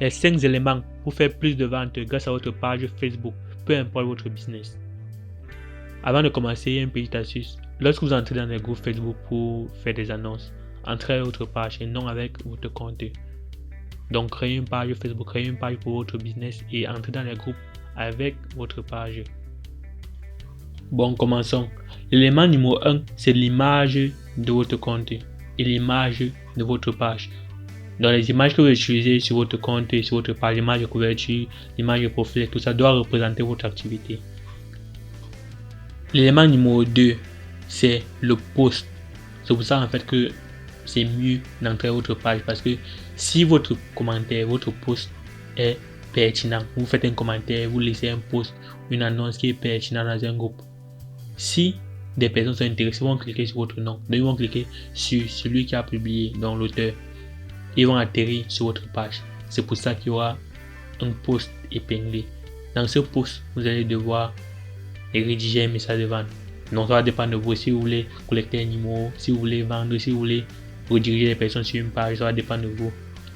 les 5 éléments pour faire plus de ventes grâce à votre page Facebook, peu importe votre business. Avant de commencer, une petite astuce. Lorsque vous entrez dans les groupes Facebook pour faire des annonces, entrez avec votre page et non avec votre compte. Donc, créez une page Facebook, créez une page pour votre business et entrez dans les groupes avec votre page. Bon, commençons. L'élément numéro 1, c'est l'image de votre compte et l'image de votre page. Donc, les images que vous utilisez sur votre compte et sur votre page, l'image de couverture, l'image de profil, tout ça doit représenter votre activité. L'élément numéro 2, c'est le post. C'est pour ça en fait que c'est mieux d'entrer à votre page parce que si votre commentaire, votre post est pertinent, vous faites un commentaire, vous laissez un post, une annonce qui est pertinent dans un groupe. Si des personnes sont intéressées, ils vont cliquer sur votre nom, donc ils vont cliquer sur celui qui a publié, donc l'auteur. Ils vont atterrir sur votre page. C'est pour ça qu'il y aura un post épinglé. Dans ce post, vous allez devoir rédiger un message de vente. Donc ça va dépendre de vous. Si vous voulez collecter un numéro, si vous voulez vendre, si vous voulez rediriger les personnes sur une page, ça va dépendre de vous.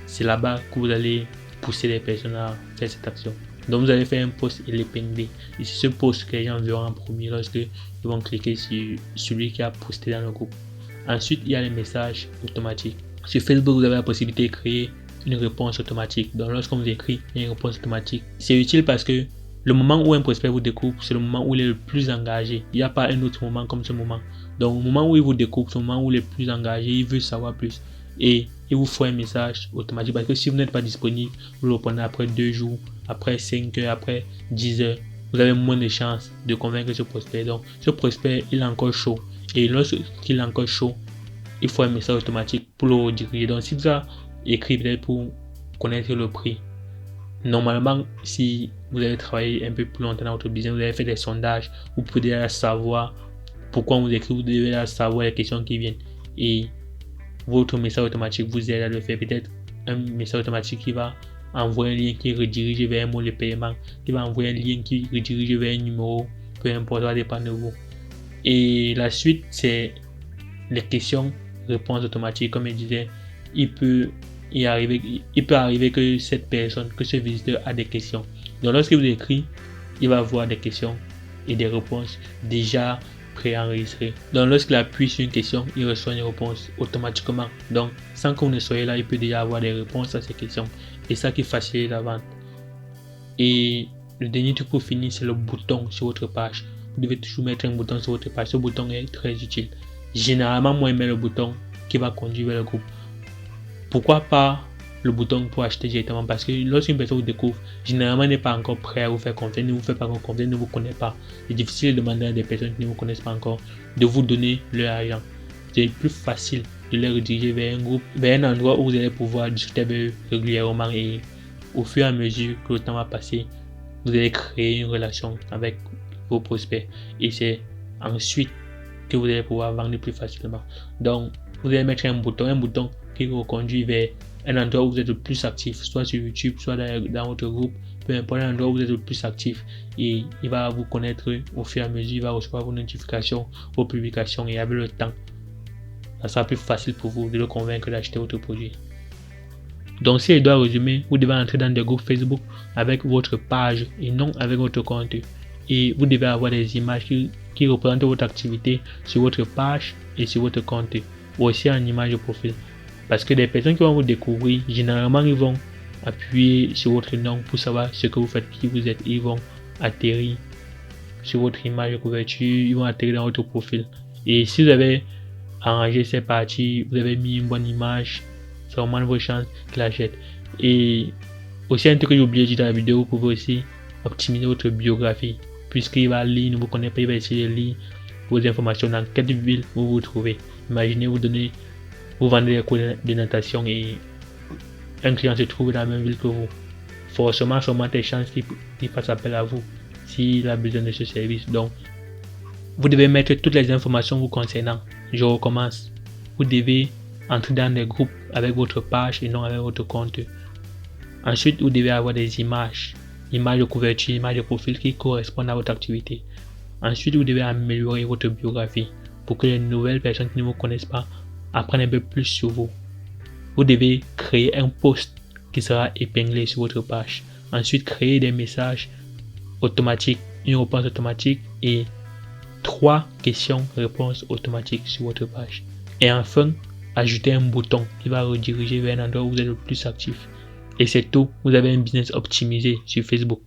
C'est là-bas que vous allez pousser les personnes à faire cette action. Donc vous allez faire un post et l'épingler. Et c'est ce post que les gens verront en premier lorsque ils vont cliquer sur celui qui a posté dans le groupe. Ensuite, il y a les messages automatiques. Sur Facebook, vous avez la possibilité de créer une réponse automatique. Donc lorsqu'on vous écrit, il y a une réponse automatique. C'est utile parce que le moment où un prospect vous découvre, c'est le moment où il est le plus engagé. Il n'y a pas un autre moment comme ce moment. Donc au moment où il vous découvre, c'est le moment où il est le plus engagé, il veut savoir plus. Et il vous faut un message automatique. Parce que si vous n'êtes pas disponible, vous le prenez après 2 jours, après 5 heures, après 10 heures. Vous avez moins de chances de convaincre ce prospect. Donc ce prospect, il est encore chaud. Et lorsqu'il est encore chaud, il faut un message automatique pour le rediriger. Donc si vous avez écrit peut-être pour connaître le prix, normalement, si vous avez travaillé un peu plus longtemps dans votre business, vous avez fait des sondages, vous pouvez déjà savoir pourquoi on vous écrit, vous devez déjà savoir les questions qui viennent. Et votre message automatique vous aide à le faire. Peut-être un message automatique qui va envoyer un lien qui redirige vers un mot de paiement, qui va envoyer un lien qui redirige vers un numéro, peu importe, ça va dépendre de vous. Et la suite, c'est les questions-réponses automatiques. Comme je disais, il peut arriver que cette personne, que ce visiteur a des questions. Donc lorsqu'il vous écrit, il va avoir des questions et des réponses déjà préenregistrées. Donc lorsqu'il appuie sur une question, il reçoit une réponse automatiquement. Donc sans que vous ne soyez là, il peut déjà avoir des réponses à ces questions. Et ça qui facilite la vente. Et le dernier truc pour finir, c'est le bouton sur votre page. Vous devez toujours mettre un bouton sur votre page. Ce bouton est très utile. Généralement, moi, je mets le bouton qui va conduire vers le groupe. Pourquoi pas le bouton pour acheter directement? Parce que lorsqu'une personne vous découvre, généralement n'est pas encore prêt à vous faire confiance, ne vous fait pas encore confiance, ne vous connaît pas. C'est difficile de demander à des personnes qui ne vous connaissent pas encore de vous donner leur argent. C'est plus facile de les rediriger vers un groupe, vers un endroit où vous allez pouvoir discuter avec eux régulièrement, et au fur et à mesure que le temps va passer, vous allez créer une relation avec vos prospects et c'est ensuite que vous allez pouvoir vendre plus facilement. Donc vous allez mettre un bouton qui vous conduit vers un endroit où vous êtes le plus actif, soit sur YouTube, soit dans votre groupe, peu importe, un endroit où vous êtes le plus actif, et il va vous connaître au fur et à mesure, il va recevoir vos notifications, vos publications, et avec le temps, ça sera plus facile pour vous de le convaincre d'acheter votre produit. Donc si je dois résumer, vous devez entrer dans des groupes Facebook avec votre page et non avec votre compte, et vous devez avoir des images qui représentent votre activité sur votre page et sur votre compte, ou aussi en image de profil. Parce que des personnes qui vont vous découvrir, généralement ils vont appuyer sur votre nom pour savoir ce que vous faites, qui vous êtes, ils vont atterrir sur votre image de couverture, ils vont atterrir dans votre profil. Et si vous avez arrangé ces parties, vous avez mis une bonne image, c'est vraiment vos chances qu'ils achètent. Et aussi un truc que j'ai oublié de dire dans la vidéo, vous pouvez aussi optimiser votre biographie, puisqu'il va lire, ne vous connaît pas, il va essayer de lire vos informations dans quelle ville vous vous trouvez. Imaginez vous vendez des cours de natation et un client se trouve dans la même ville que vous. Forcément, ça augmente les chances qu'il fasse appel à vous s'il a besoin de ce service. Donc, vous devez mettre toutes les informations vous concernant. Je recommence. Vous devez entrer dans des groupes avec votre page et non avec votre compte. Ensuite, vous devez avoir des images de couverture, images de profil qui correspondent à votre activité. Ensuite, vous devez améliorer votre biographie pour que les nouvelles personnes qui ne vous connaissent pas apprennent un peu plus sur vous. Vous devez créer un post qui sera épinglé sur votre page. Ensuite, créer des messages automatiques, une réponse automatique et 3 questions-réponses automatiques sur votre page. Et enfin, ajouter un bouton qui va rediriger vers un endroit où vous êtes le plus actif. Et c'est tout, vous avez un business optimisé sur Facebook.